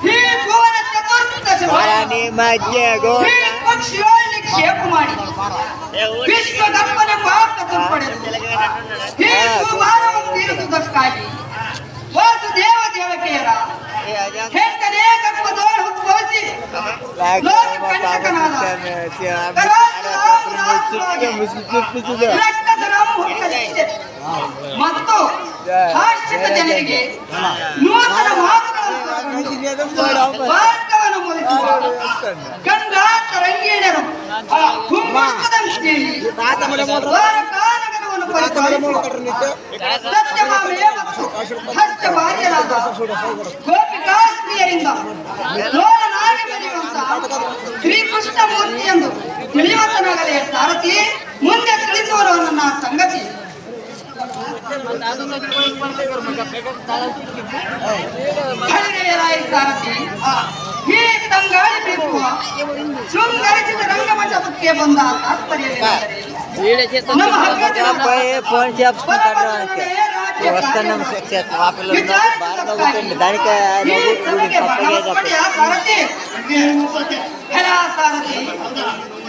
ಈ ಭುವನ ಚತುರ್ದಶಿ ಪಕ್ಷಿಗಳಲ್ಲಿ ಕ್ಷೇಪ ಮಾಡಿ ವಿಶ್ವದಪ್ಪನ ಪಾಪ ಪಡೆದು ಈ ಭೂಭಾರವನ್ನು ತೀರಿಸುವುದಕ್ಕಾಗಿ ವಾಸುದೇವ ದೇವಕಿಯರ ಹೆಂಡನೇ ಗರ್ಭದೊಳ ಉದ್ಭವಿಸಿ ಲೋಕ ಕಂಟಕನಾದ ಮತ್ತು ಆಶ್ರಿತ ಜನರಿಗೆ ನೂತನ ಮಾರ್ಗವನ್ನು ಮೂಡಿಸುವ ಗಂಗಾತ ರಂಗೀಣರು ಸತ್ಯಭಾಮೆಯ ಮತ್ತು ಹಸ್ತಭಾರ್ಯರಾದ ಗೋಪಿಕಾಸ್ತ್ರೀಯರಿಂದ ಲೋಲನಾಗಿ ಬೆಳೆಯುವಂತಹ ಶ್ರೀಕೃಷ್ಣ ಮೂರ್ತಿ ಎಂದು ತಿಳಿಯುವಂತನಾಗಲೇ ಸಾರಥಿ ಮುಂದೆ ತಿಳಿಸುವರು ನನ್ನ ಸಂಗತಿ. ಸಾರಥಿ ಈ ತಂಗಾಳಿ ಬೀಸುವ ಶೃಂಗರಿಸಿದ ರಂಗಮಂಟಪಕ್ಕೆ ಬಂದ ತಾತ್ಪರ್ಯವೇನೆಂದರೆ ನಮ್ಮ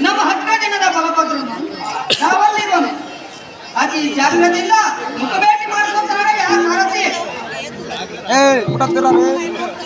ನಮ್ಮ 10 ದಿನದ ಬಲಭದ್ರನು ನಾವಲ್ಲಿರೋನು ಅತಿ ಜಾಗ್ರತೆಯಿಂದ ಮುಖಭೇಟಿ ಮಾಡಿಸುವಂತ ಸಾರಥಿ